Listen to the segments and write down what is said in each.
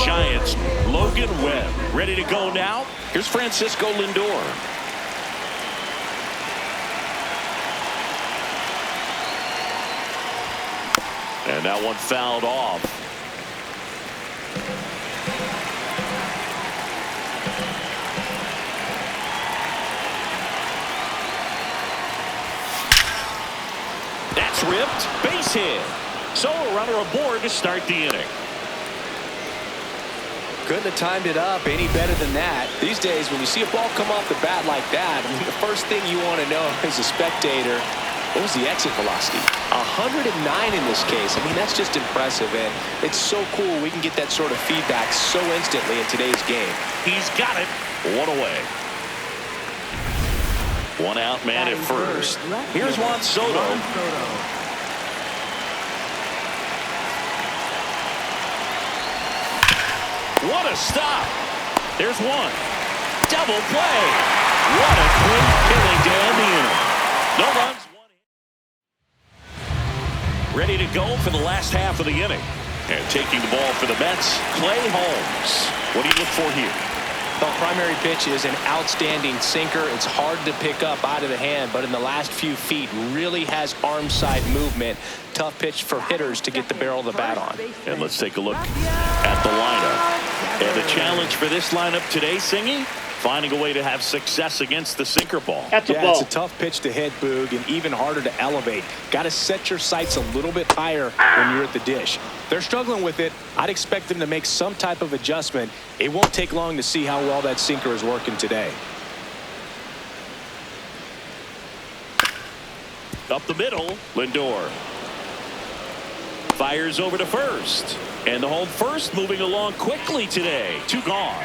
Giants, Logan Webb. Ready to go now? Here's Francisco Lindor. And that one fouled off. That's ripped. Base hit. So a runner aboard to start the inning. Couldn't have timed it up any better than that. These days, when you see a ball come off the bat like that, I mean, the first thing you want to know as a spectator, what was the exit velocity? 109 in this case. I mean, that's just impressive, and it's so cool we can get that sort of feedback so instantly in today's game. He's got it. One away. One out man at first. Here's Juan Soto. What a stop. There's one. Double play. What a quick killing to end the inning. No runs. Ready to go for the last half of the inning. And taking the ball for the Mets, Clay Holmes. What do you look for here? The primary pitch is an outstanding sinker. It's hard to pick up out of the hand, but in the last few feet really has arm side movement. Tough pitch for hitters to get the barrel of the bat on. And let's take a look at the lineup. And the challenge for this lineup today, Singy, finding a way to have success against the sinker ball. It's a tough pitch to hit, Boog, and even harder to elevate. Got to set your sights a little bit higher when you're at the dish. They're struggling with it. I'd expect them to make some type of adjustment. It won't take long to see how well that sinker is working today. Up the middle, Lindor. Fires over to first. And the home first moving along quickly today. Two gone.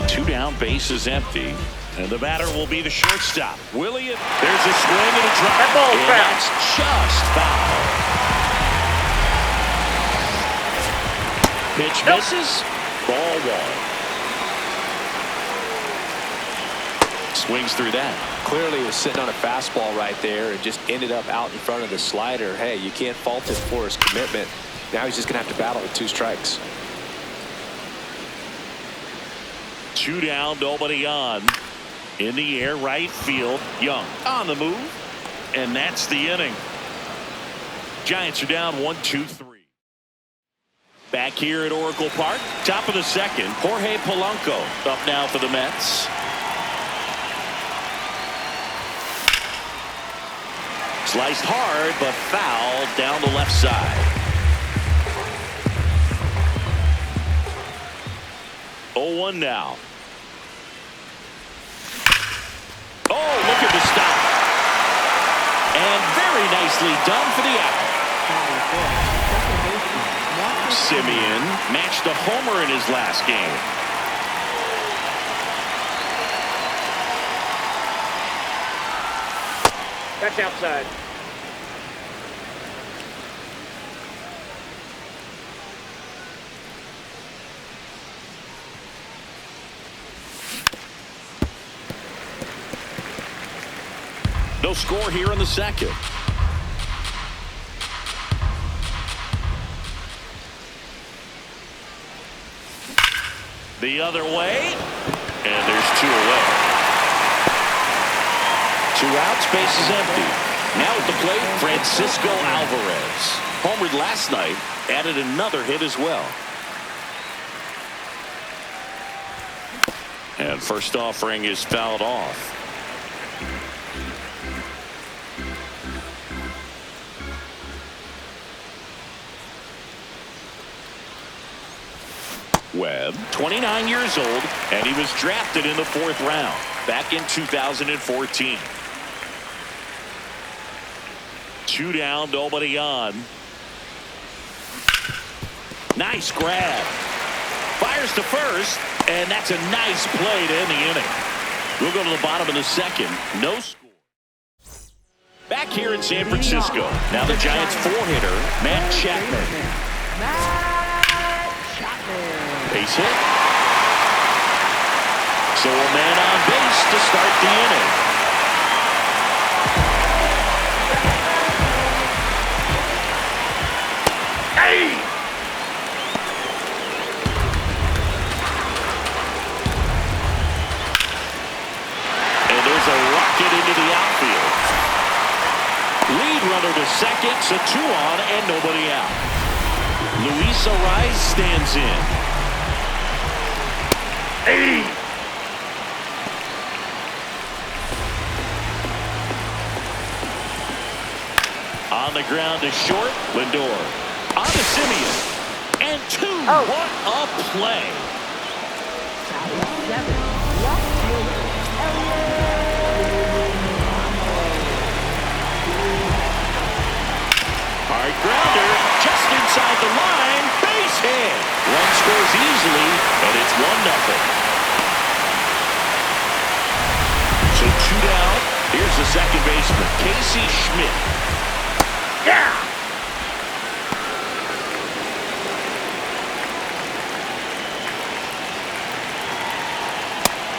Two down, base is empty. And the batter will be the shortstop. Williams. There's a swing and a drop. And that's just foul. Pitch misses. Ball one. Swings through that. Clearly he was sitting on a fastball right there and just ended up out in front of the slider. Hey, you can't fault him for his commitment. Now he's just going to have to battle with two strikes. Two down, nobody on. In the air, right field. Young on the move. And that's the inning. Giants are down 1-2-3. Back here at Oracle Park, top of the second, Jorge Polanco up now for the Mets. Sliced hard, but foul down the left side. 0-1 now. Oh, look at the stop. And very nicely done for the out. Simeon matched a homer in his last game. That's outside. No score here in the second. The other way. And there's two away. Two outs, base is empty. Now at the plate, Francisco Alvarez. Homered last night, added another hit as well. And first offering is fouled off. Webb, 29 years old, and he was drafted in the 4th round back in 2014. Two down, nobody on. Nice grab. Fires to first, and that's a nice play to end the inning. We'll go to the bottom of the second. No score. Back here in San Francisco. Now the Giants 4-hitter, Matt Chapman. Base hit. So a man on base to start the inning. Hey! lifted into the outfield. Lead runner to second, so 2 on and nobody out. Luis Arraez stands in. On the ground to short, Lindor. On to Simeon. And 2. What a play. Hard grounder, just inside the line, base hit. Run scores easily, and it's 1-0. So 2 down. Here's the second baseman, Casey Schmidt. Yeah!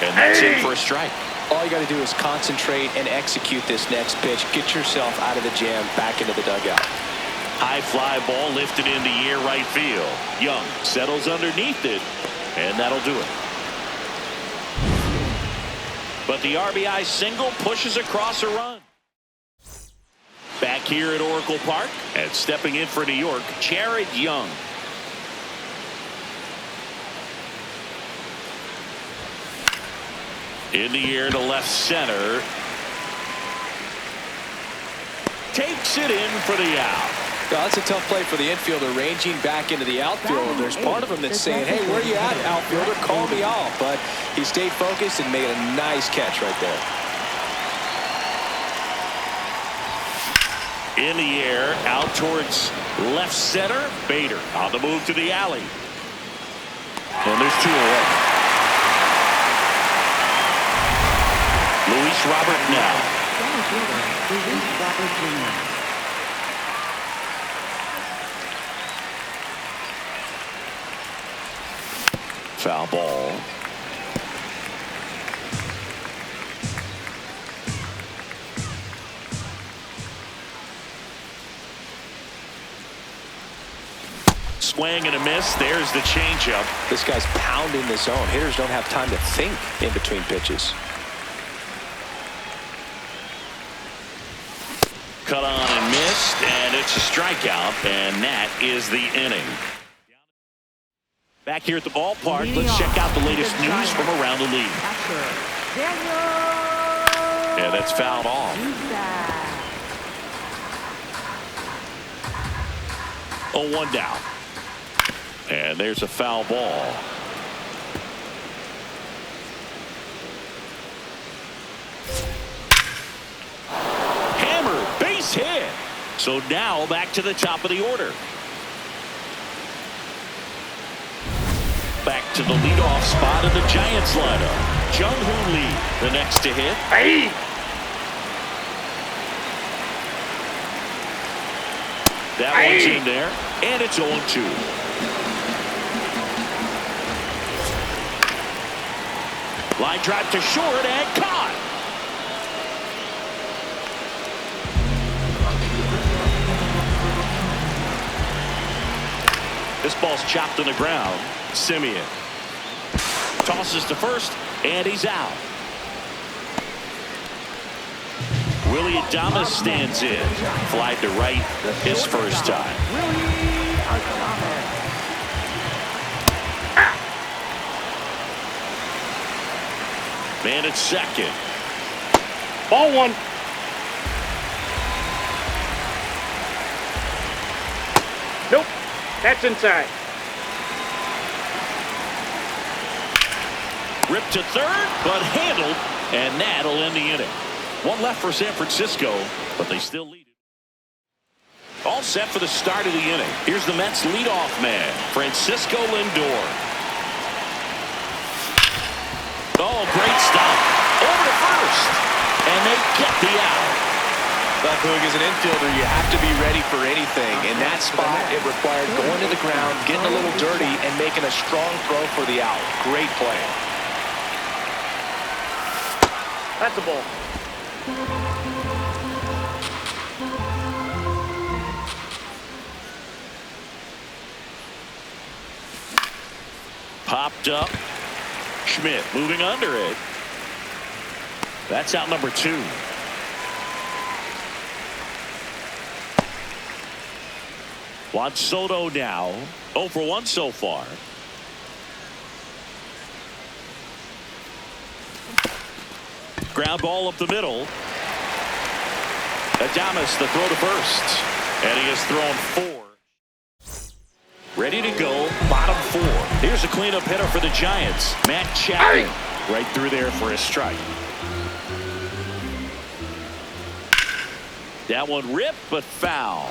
And that's it for a strike. All you got to do is concentrate and execute this next pitch. Get yourself out of the jam, back into the dugout. High fly ball lifted in the air right field. Young settles underneath it, and that'll do it. But the RBI single pushes across a run. Back here at Oracle Park, and stepping in for New York, Jared Young. In the air to left center. Takes it in for the out. Well, that's a tough play for the infielder, ranging back into the outfield. There's part of him that's saying, hey, where you at, outfielder? Call me off. But he stayed focused and made a nice catch right there. In the air, out towards left center. Bader on the move to the alley. And there's 2 away. Luis Robert now. Foul ball. Swing and a miss. There's the changeup. This guy's pounding the zone. Hitters don't have time to think in between pitches. Cut on and missed, and it's a strikeout, and that is the inning. Back here at the ballpark, let's check out the latest news from around the league. Yeah, that's fouled off. Oh, 1 down. And there's a foul ball. Hammer, base hit. So now back to the top of the order. Back to the leadoff spot of the Giants lineup. Jung-Hoo Lee, the next to hit. Hey! That one's in there, and it's 0-2. Line drive to short and caught. This ball's chopped on the ground. Simeon tosses to first, and he's out. Willie Adames stands in. Fly to right his first time. Man at second. Ball 1. Nope. That's inside. Ripped to third, but handled, and that'll end the inning. 1 left for San Francisco, but they still lead it. All set for the start of the inning. Here's the Mets leadoff man, Francisco Lindor. Oh, great stop. Over to first, and they get the out. But Boog, as an infielder, you have to be ready for anything. In that spot, it required going to the ground, getting a little dirty, and making a strong throw for the out. Great play. That's a ball. Popped up. Schmidt moving under it. That's out number 2. Juan Soto now 0 for 1 so far. Ground ball up the middle. Adames the throw to first. And he has thrown 4. Ready to go, bottom 4. Here's a cleanup hitter for the Giants. Matt Chapman right through there for a strike. That one ripped, but foul.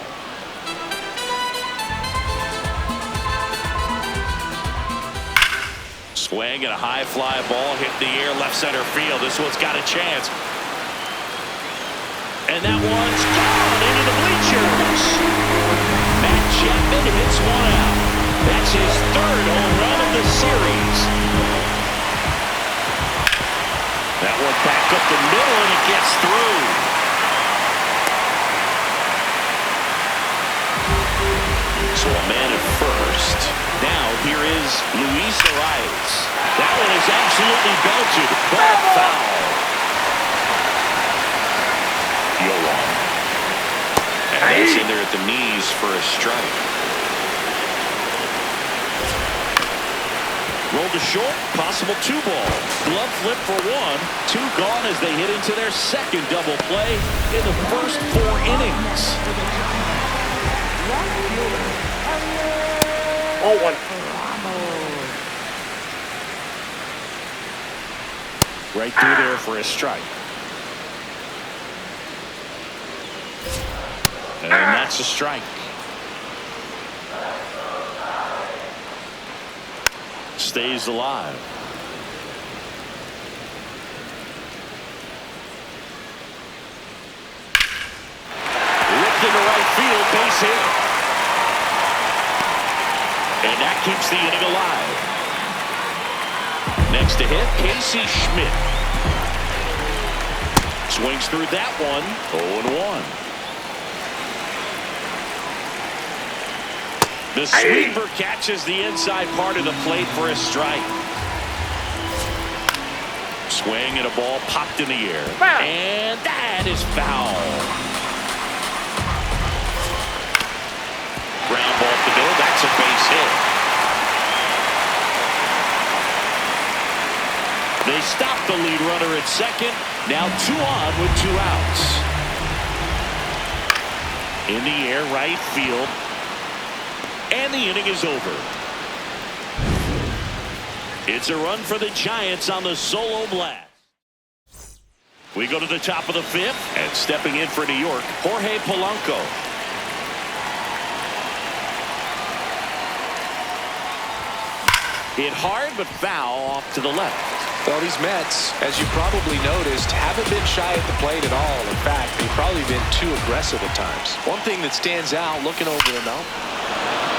Swing and a high fly ball hit the air left center field. This one's got a chance. And that one's gone into the bleachers. Matt Chapman hits one out. That's his 3rd home run of the series. That one back up the middle and it gets through. So a man at first. Now here is Luis Arias. That one is absolutely belted. Ball foul. Yoan. And that's in there at the knees for a strike. Roll to short, possible 2 ball. Glove flip for 1. 2 gone as they hit into their 2nd double play in the first 4 innings. Ball 1. Right through there for a strike. And that's a strike. Stays alive. Ripped into right field, base hit. And that keeps the inning alive. Next to hit, Casey Schmidt. Swings through that one, 0-1. The sweeper catches the inside part of the plate for a strike. Swing and a ball popped in the air. Foul. And that is foul. Ground ball up the middle. That's a base hit. They stop the lead runner at second. Now 2 on with 2 outs. In the air, right field. And the inning is over. It's a run for the Giants on the solo blast. We go to the top of the 5th, and stepping in for New York, Jorge Polanco. Hit hard, but foul off to the left. Well, these Mets, as you probably noticed, haven't been shy at the plate at all. In fact, they've probably been too aggressive at times. One thing that stands out, looking over the mountain.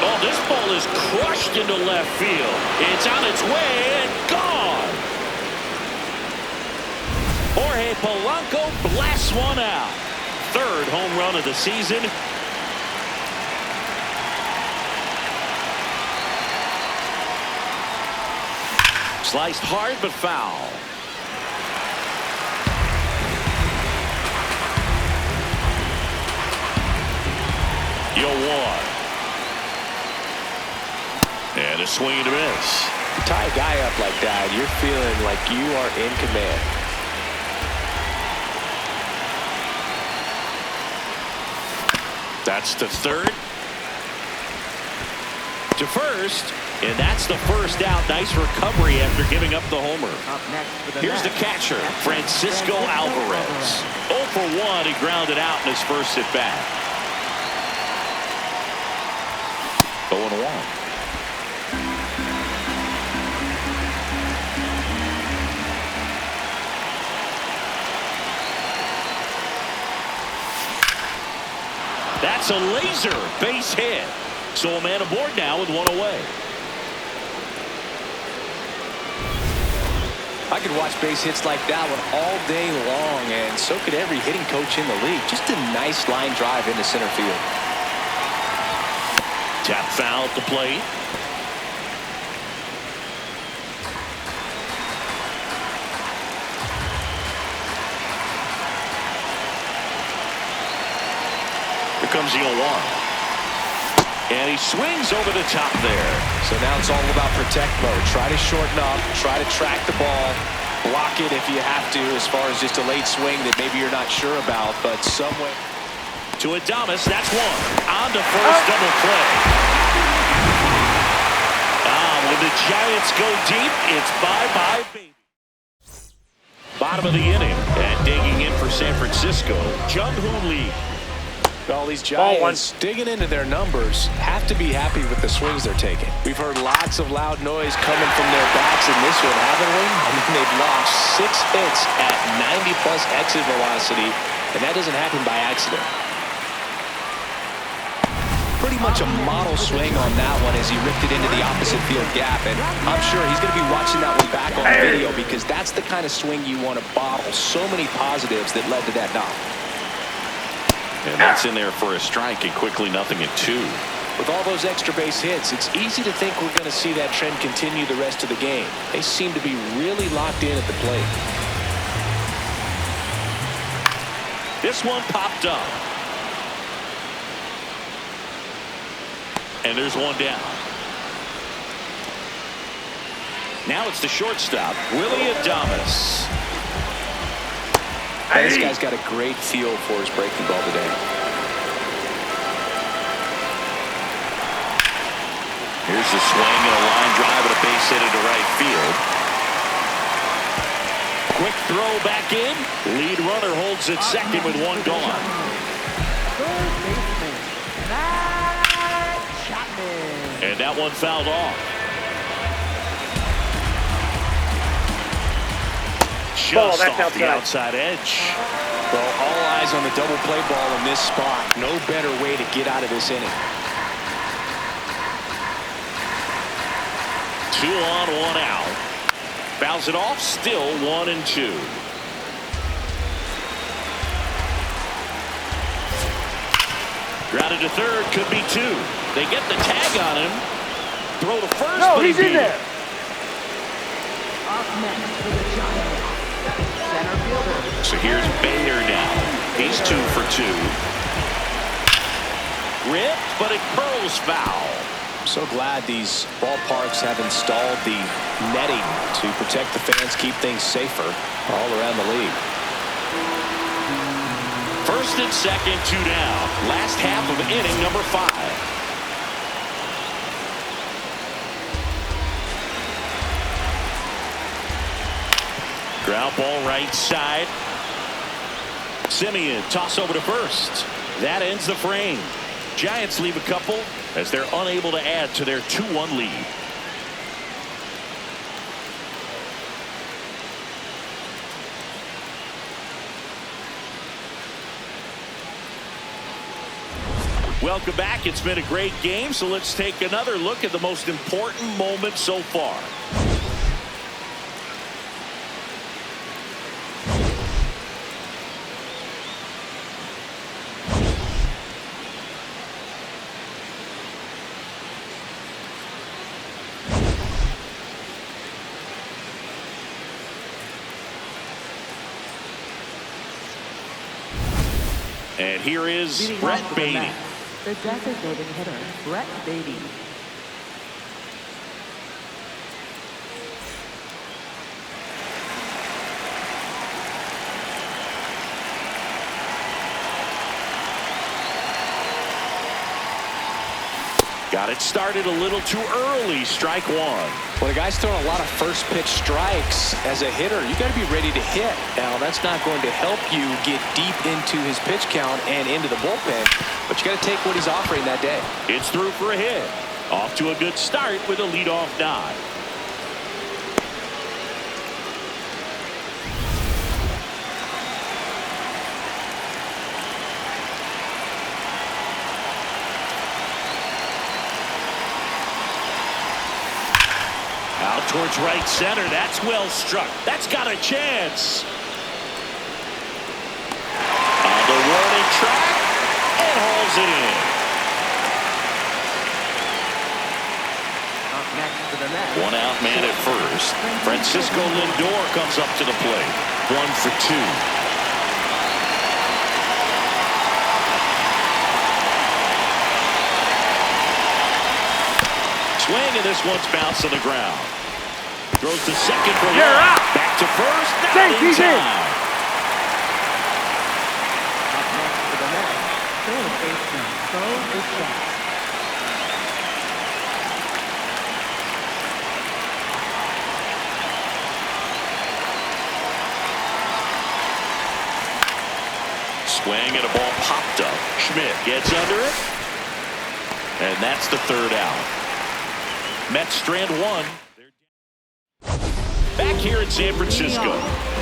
Oh, this ball is crushed into left field. It's on its way and gone. Jorge Polanco blasts one out. 3rd home run of the season. Sliced hard but foul. Yoan. And a swing and a miss. You tie a guy up like that, you're feeling like you are in command. That's to 3rd. To first. And that's the first out. Nice recovery after giving up the homer. Here's the catcher, Francisco Alvarez. 0 for 1. He grounded out in his first at bat. 0-1. That's a laser base hit. So a man aboard now with 1 away. I could watch base hits like that one all day long, and so could every hitting coach in the league. Just a nice line drive into center field. Tap foul at the plate. comes the 0-1. And he swings over the top there. So now it's all about protect mode. Try to shorten up, try to track the ball, block it if you have to, as far as just a late swing that maybe you're not sure about, but somewhere. To Adames, that's one. On to first, double play. When the Giants go deep, it's bye-bye, baby. Bottom of the inning, and digging in for San Francisco, Jung-Hoon Lee. All these Giants digging into their numbers have to be happy with the swings they're taking. We've heard lots of loud noise coming from their bats in this one, haven't we? I mean, they've launched 6 hits at 90-plus exit velocity, and that doesn't happen by accident. Pretty much a model swing on that one as he ripped it into the opposite field gap, and I'm sure he's going to be watching that one back on video because that's the kind of swing you want to bottle. So many positives that led to that knock. And that's in there for a strike, and quickly 0-2. With all those extra base hits, it's easy to think we're going to see that trend continue the rest of the game. They seem to be really locked in at the plate. This one popped up. And there's one down. Now it's the shortstop, Willy Adames. This guy's got a great feel for his breaking ball today. Here's the swing and a line drive and a base hit into right field. Quick throw back in. Lead runner holds at second with one gone. And that one fouled off. Just off the outside edge. Well, all eyes on the double play ball in this spot. No better way to get out of this inning. 2 on, 1 out. Fouls it off, still 1-2. Grounded to third, could be 2. They get the tag on him. Throw to first, no, but he's in there. So here's Bader now. He's 2 for 2. Ripped, but it curls foul. I'm so glad these ballparks have installed the netting to protect the fans, keep things safer all around the league. First and second, 2 down. Last half of inning number 5. Ground ball right side. Simeon toss over to first. That ends the frame. Giants leave a couple as they're unable to add to their 2-1 lead. Welcome back. It's been a great game, so let's take another look at the most important moment so far. And here is Brett Baty. The designated hitter, Brett Baty. Got it started a little too early. Strike 1. Well, the guy's throwing a lot of first pitch strikes. As a hitter, you got to be ready to hit. Now, that's not going to help you get deep into his pitch count and into the bullpen, but you got to take what he's offering that day. It's through for a hit. Off to a good start with a leadoff nod. Out towards right center. That's well struck. That's got a chance. On the warning track and hauls it in. Up next to the net. 1 out man at first. Francisco Lindor comes up to the plate. 1 for 2. Swing, and this one's bounced on the ground. Throws to second for You're one. out. Back to first. Not Safe, in he's in. time. Up next for the Mets, third baseman, Bo Bichette. Swing, and a ball popped up. Schmidt gets under it. And that's the third out. Mets strand one. Back here in San Francisco,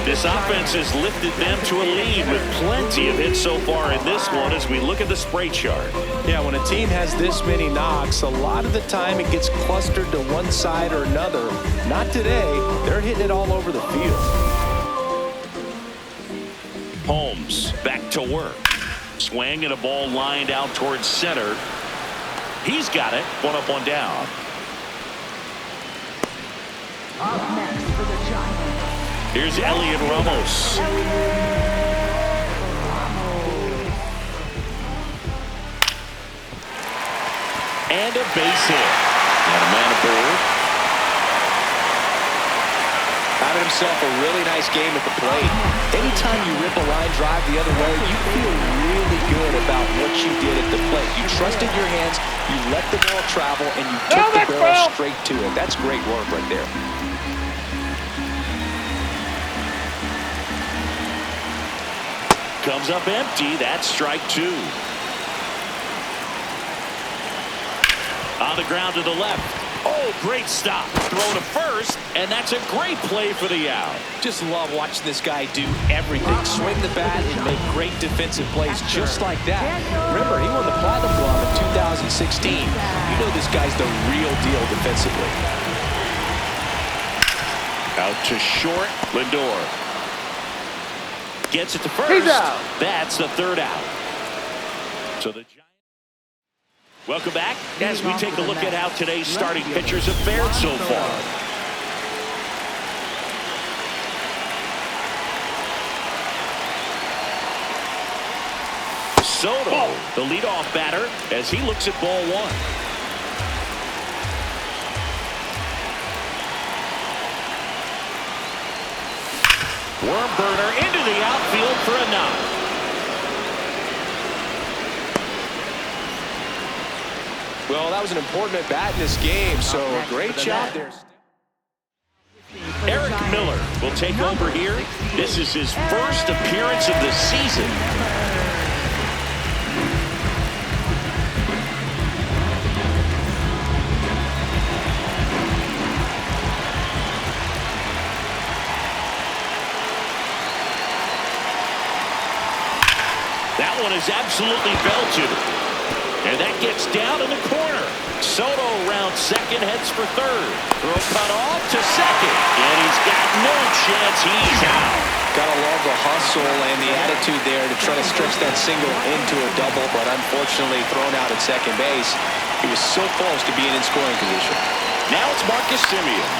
this offense has lifted them to a lead with plenty of hits so far in this one as we look at the spray chart. Yeah, when a team has this many knocks, a lot of the time it gets clustered to one side or another. Not today. They're hitting it all over the field. Holmes back to work. Swing, and a ball lined out towards center. He's got it. One up, one down. Up next for the Giants. Here's Elliot Ramos. And a base hit. And a man aboard. Having himself a really nice game at the plate. Anytime you rip a line drive the other way, you feel really good about what you did at the plate. You trusted your hands, you let the ball travel, and you took the barrel straight to it. That's great work right there. Comes up empty. That's strike two. On the ground to the left. Oh, great stop. Throw to first, and that's a great play for the out. Just love watching this guy do everything. Swing the bat and make great defensive plays just like that. Remember, he won the Platinum Glove in 2016. You know this guy's the real deal defensively. Out to short. Lindor gets it to first. He's out. That's the third out. So the Giants. Welcome back as we take a look at how today's starting pitchers have fared so far. Soto, the leadoff batter, as he looks at ball one. Worm burner into the outfield for a knock. Well, that was an important at bat in this game, so a great job there. Eric Miller will take over here. This is his first appearance of the season. That one is absolutely belted. And that gets down in the corner. Soto around second, heads for third. Throw cut off to second. And he's got no chance. He's out. Gotta love the hustle and the attitude there to try to stretch that single into a double, but unfortunately thrown out at second base. He was so close to being in scoring position. Now it's Marcus Semien.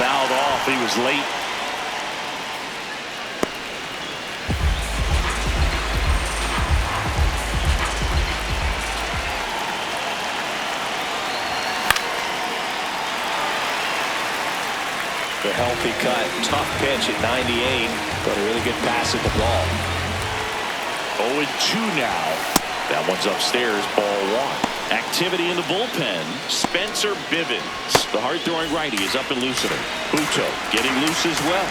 Fouled off. He was late. The healthy cut, tough pitch at 98, but a really good pass at the ball. 0-2 now. That one's upstairs, ball one. Activity in the bullpen. Spencer Bivens, the hard-throwing righty, is up and loosening. Buto getting loose as well.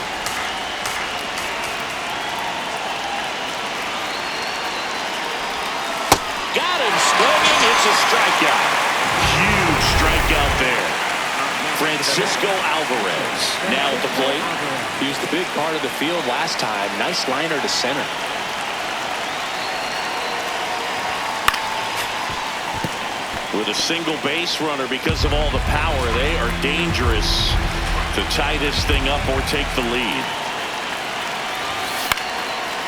Got him swinging. It's a strikeout. Huge strikeout there. Francisco Alvarez now at the plate. He was the big part of the field last time. Nice liner to center. With a single base runner, because of all the power, they are dangerous to tie this thing up or take the lead.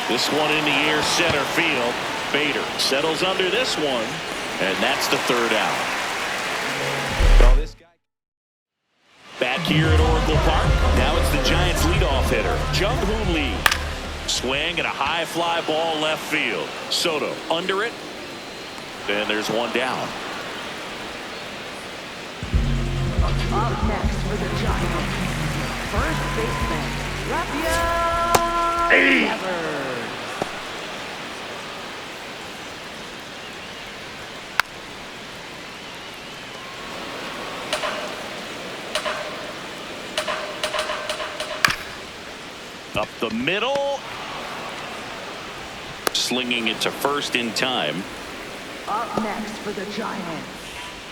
This one in the air, center field. Bader settles under this one, and that's the third out. Well, this guy... Back here at Oracle Park, now it's the Giants' leadoff hitter, Jung-Hoo Lee. Swing and a high fly ball left field. Soto under it, and there's one down. Up next for the Giants, first baseman, Rafael Devers. Up the middle. Slinging it to first in time. Up next for the Giants,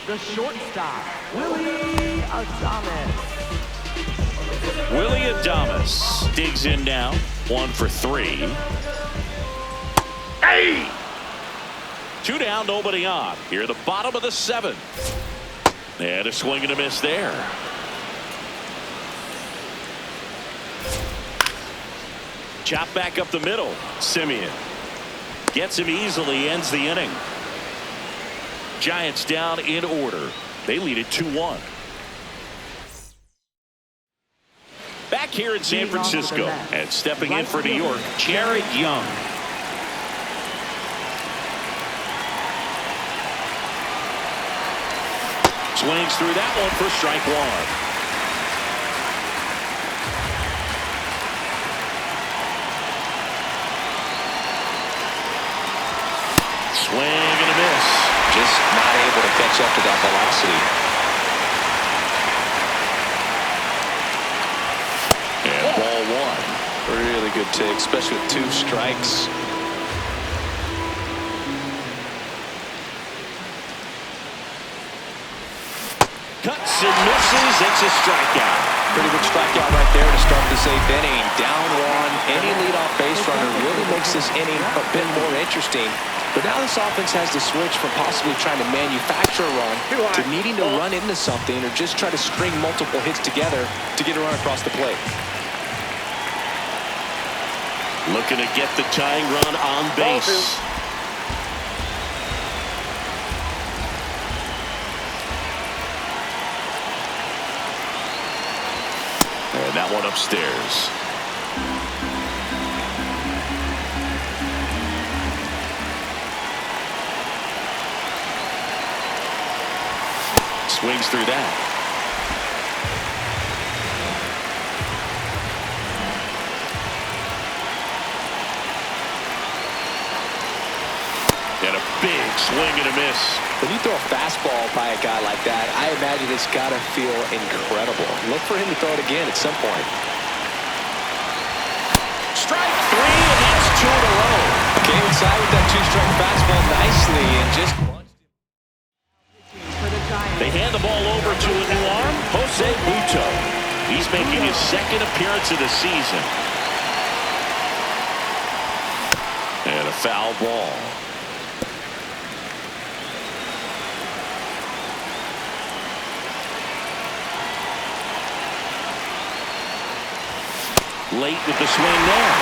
the shortstop, Willie Adames. Willie Adames digs in now. 1 for 3. Hey! 2 down, nobody on. Here at the bottom of the 7th. And a swing and a miss there. Chop back up the middle. Simeon gets him easily, ends the inning. Giants down in order. They lead it 2-1. Back here in San Francisco and stepping in for New York, Jared Young. Swings through that one for strike 1. Swing and a miss. Just not able to catch up to that velocity. And ball 1. Really good take, especially with 2 strikes. Cuts and misses. It's a strikeout. Pretty good strikeout right there to start this 8th inning. Down 1. Any leadoff base runner really makes this inning a bit more interesting. But now this offense has to switch from possibly trying to manufacture a run to needing to run into something or just try to string multiple hits together to get a run across the plate. Looking to get the tying run on base. And that one upstairs. Swings through that. And a big swing and a miss. When you throw a fastball by a guy like that, I imagine it's got to feel incredible. Look for him to throw it again at some point. Strike 3, and that's 2 in a row. Came inside with that 2-strike fastball nicely and just... They hand the ball over to a new arm, Jose Butto. He's making his 2nd appearance of the season. And a foul ball. Late with the swing there.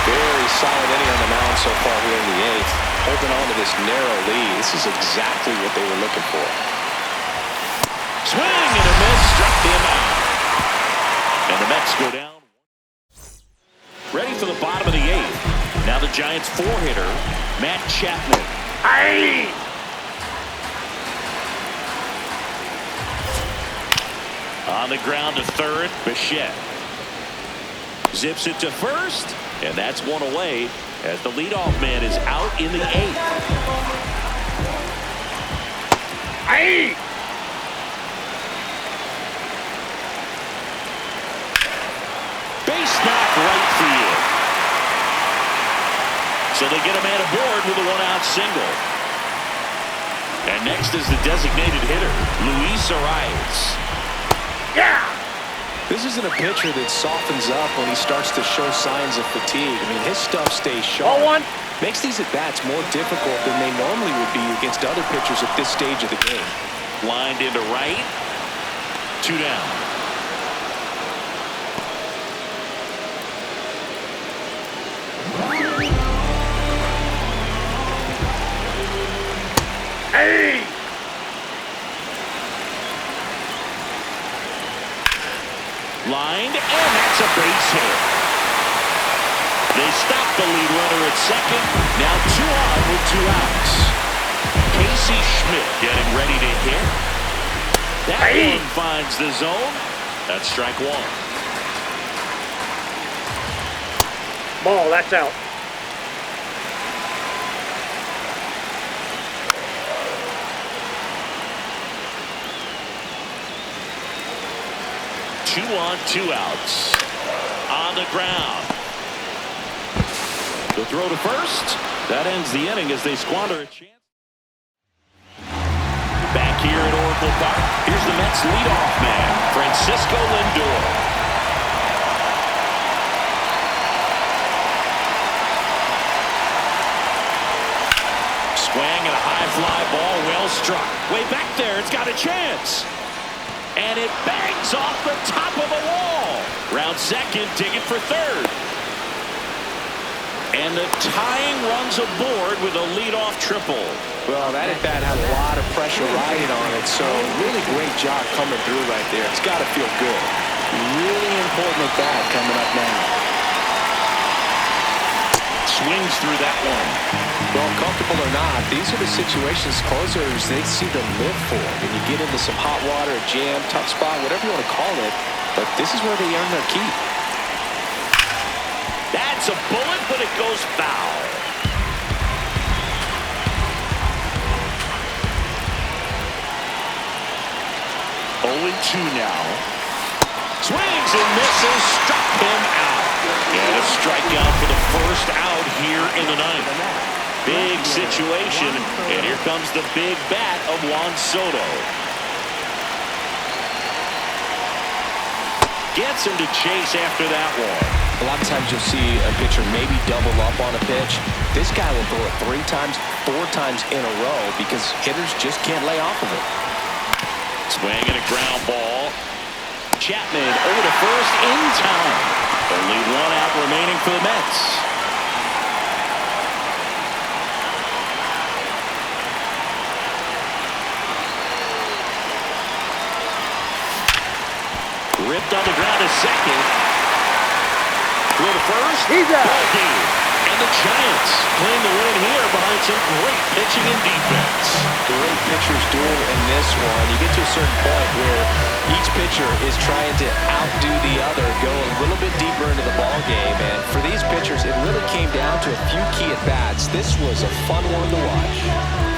Very solid inning on the mound so far here in the 8th. Holding on to this narrow lead. This is exactly what they were looking for. Swing and a miss, struck him out. And the Mets go down. Ready for the bottom of the 8th. Now the Giants 4-hitter, Matt Chapman. Aye! On the ground to 3rd, Bichette. Zips it to 1st, and that's 1 away as the leadoff man is out in the 8th. Aye! Base knock right field. So they get a man aboard with a 1-out single. And next is the designated hitter, Luis Arias. Yeah! This isn't a pitcher that softens up when he starts to show signs of fatigue. I mean, his stuff stays sharp. Ball 1. Makes these at-bats more difficult than they normally would be against other pitchers at this stage of the game. Lined into right. 2 down. Hey! Lined, and that's a base hit. They stop the lead runner at 2nd. Now 2 on with 2 outs. Casey Schmidt getting ready to hit. That Hey. one finds the zone. That's strike one. Ball, that's out. Two on, two outs. On the ground. The throw to first. That ends the inning as they squander a chance. Back here at Oracle Park, here's the Mets leadoff man, Francisco Lindor. Swing and a high fly ball, well struck. Way back there, it's got a chance. And it bangs off the top of the wall. Round second, digging for third. And the tying runs aboard with a leadoff triple. Well, that at bat had a lot of pressure riding on it, so really great job coming through right there. It's got to feel good. Really important at bat coming up now. Swings through that one. Well, comfortable or not, these are the situations closers they seem to live for. When you get into some hot water, a jam, tough spot, whatever you want to call it, but this is where they earn their keep. That's a bullet, but it goes foul. 0-2 now. Swings and misses, struck him out. And a strikeout for the first out here in the ninth. Big situation, and here comes the big bat of Juan Soto. Gets him to chase after that one. A lot of times you'll see a pitcher maybe double up on a pitch. This guy will throw it 3 times, 4 times in a row because hitters just can't lay off of it. Swing and a ground ball. Chapman over to first in time. Only 1 out remaining for the Mets. Ripped on the ground to second. Throw to first. He's out. Ball game. And the Giants claim the win here behind some great pitching and defense. Great pitchers duel in this one. You get to a certain point where each pitcher is trying to outdo the other, go a little bit deeper into the ball game. And for these pitchers, it really came down to a few key at-bats. This was a fun one to watch.